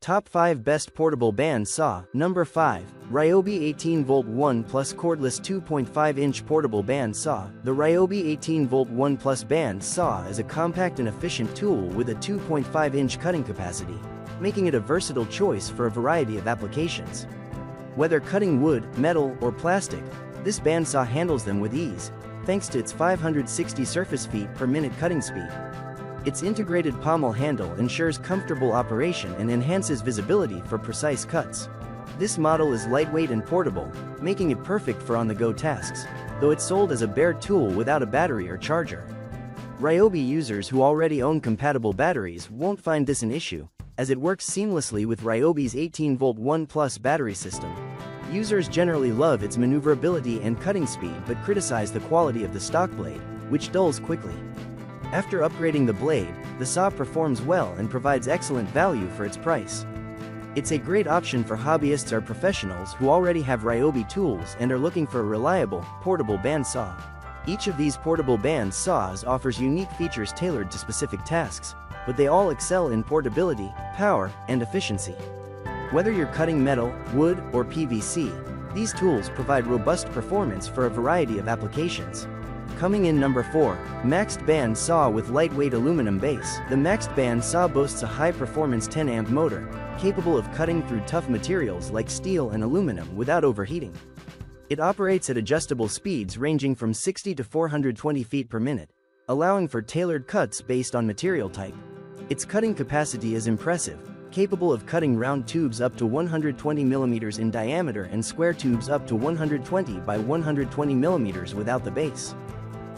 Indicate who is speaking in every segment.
Speaker 1: Top 5 Best Portable Band Saw. Number 5. Ryobi 18V 1 Plus Cordless 2.5-inch Portable Band Saw. The Ryobi 18V 1 Plus Band Saw is a compact and efficient tool with a 2.5-inch cutting capacity, making it a versatile choice for a variety of applications. Whether cutting wood, metal, or plastic, this bandsaw handles them with ease, thanks to its 560 surface feet per minute cutting speed. Its integrated pommel handle ensures comfortable operation and enhances visibility for precise cuts. This model is lightweight and portable, making it perfect for on-the-go tasks, though it's sold as a bare tool without a battery or charger. Ryobi users who already own compatible batteries won't find this an issue, as it works seamlessly with Ryobi's 18V 1 Plus battery system. Users generally love its maneuverability and cutting speed but criticize the quality of the stock blade, which dulls quickly. After upgrading the blade, the saw performs well and provides excellent value for its price. It's a great option for hobbyists or professionals who already have Ryobi tools and are looking for a reliable, portable bandsaw. Each of these portable band saws offers unique features tailored to specific tasks, but they all excel in portability, power, and efficiency. Whether you're cutting metal, wood, or PVC, these tools provide robust performance for a variety of applications. Coming in number 4, Maxxt Band Saw with Lightweight Aluminum Base. The Maxxt Band Saw boasts a high-performance 10-amp motor, capable of cutting through tough materials like steel and aluminum without overheating. It operates at adjustable speeds ranging from 60 to 420 feet per minute, allowing for tailored cuts based on material type. Its cutting capacity is impressive, capable of cutting round tubes up to 120 mm in diameter and square tubes up to 120 by 120 mm without the base.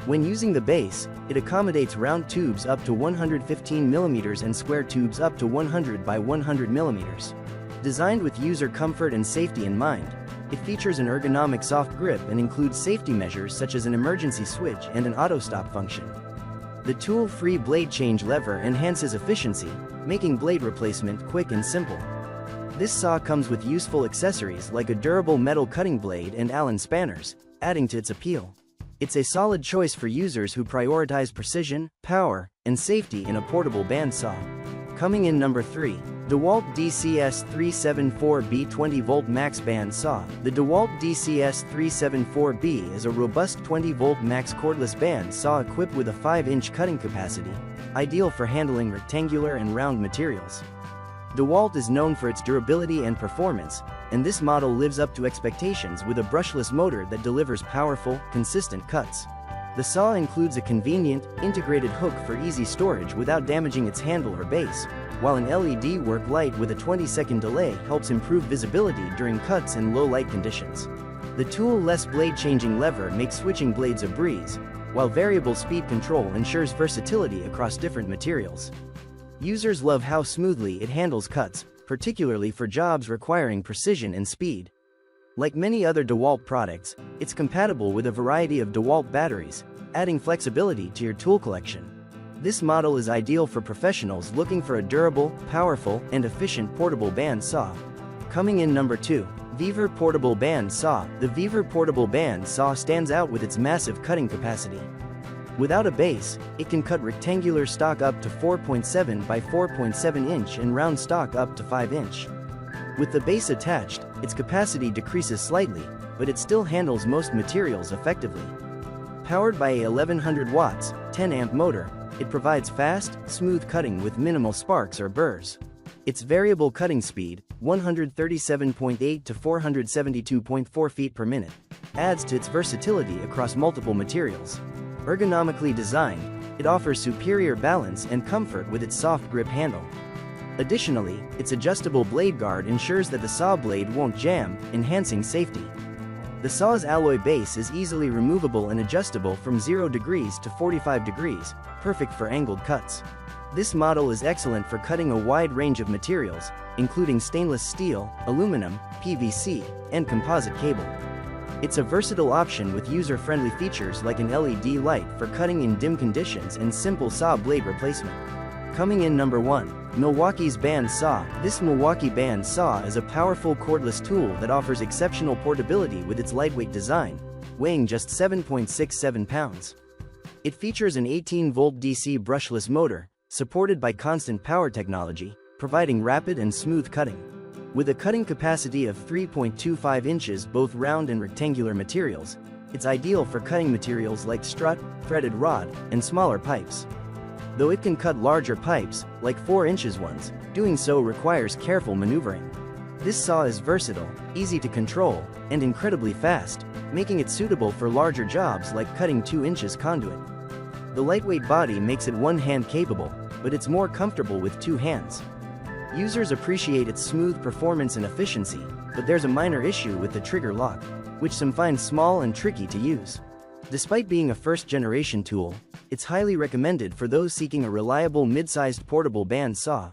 Speaker 1: When using the base, it accommodates round tubes up to 115 mm and square tubes up to 100 by 100 mm. Designed with user comfort and safety in mind, it features an ergonomic soft grip and includes safety measures such as an emergency switch and an auto-stop function. The tool-free blade change lever enhances efficiency, making blade replacement quick and simple. This saw comes with useful accessories like a durable metal cutting blade and Allen spanners, adding to its appeal. It's a solid choice for users who prioritize precision, power, and safety in a portable bandsaw. Coming in number 3. Dewalt DCS374B 20V Max Band Saw. The Dewalt DCS374B is a robust 20V max cordless band saw equipped with a 5-inch cutting capacity, ideal for handling rectangular and round materials. Dewalt is known for its durability and performance, and this model lives up to expectations with a brushless motor that delivers powerful, consistent cuts. The saw includes a convenient, integrated hook for easy storage without damaging its handle or base, while an LED work light with a 20-second delay helps improve visibility during cuts in low light conditions. The tool-less blade-changing lever makes switching blades a breeze, while variable speed control ensures versatility across different materials. Users love how smoothly it handles cuts, particularly for jobs requiring precision and speed. Like many other Dewalt products, it's compatible with a variety of Dewalt batteries, adding flexibility to your tool collection. This model is ideal for professionals looking for a durable, powerful, and efficient portable band saw. Coming in number 2. Vevor Portable Band Saw. The Vevor Portable Band Saw stands out with its massive cutting capacity. Without a base, it can cut rectangular stock up to 4.7 by 4.7 inch and round stock up to 5 inch. With the base attached, its capacity decreases slightly, but it still handles most materials effectively. Powered by a 1100 watts, 10-amp motor, it provides fast, smooth cutting with minimal sparks or burrs. Its variable cutting speed, 137.8 to 472.4 feet per minute, adds to its versatility across multiple materials. Ergonomically designed, it offers superior balance and comfort with its soft grip handle. Additionally, its adjustable blade guard ensures that the saw blade won't jam, enhancing safety. The saw's alloy base is easily removable and adjustable from 0 degrees to 45 degrees, perfect for angled cuts. This model is excellent for cutting a wide range of materials, including stainless steel, aluminum, PVC, and composite cable. It's a versatile option with user-friendly features like an LED light for cutting in dim conditions and simple saw blade replacement. Coming in number 1. Milwaukee's Band Saw. This Milwaukee Band Saw is a powerful cordless tool that offers exceptional portability with its lightweight design, weighing just 7.67 pounds. It features an 18-volt DC brushless motor, supported by constant power technology, providing rapid and smooth cutting. With a cutting capacity of 3.25 inches, both round and rectangular materials, it's ideal for cutting materials like strut, threaded rod, and smaller pipes. Though it can cut larger pipes, like 4 inches ones, doing so requires careful maneuvering. This saw is versatile, easy to control, and incredibly fast, making it suitable for larger jobs like cutting 2 inches conduit. The lightweight body makes it one-hand capable, but it's more comfortable with 2 hands. Users appreciate its smooth performance and efficiency, but there's a minor issue with the trigger lock, which some find small and tricky to use. Despite being a first-generation tool, it's highly recommended for those seeking a reliable mid-sized portable band saw.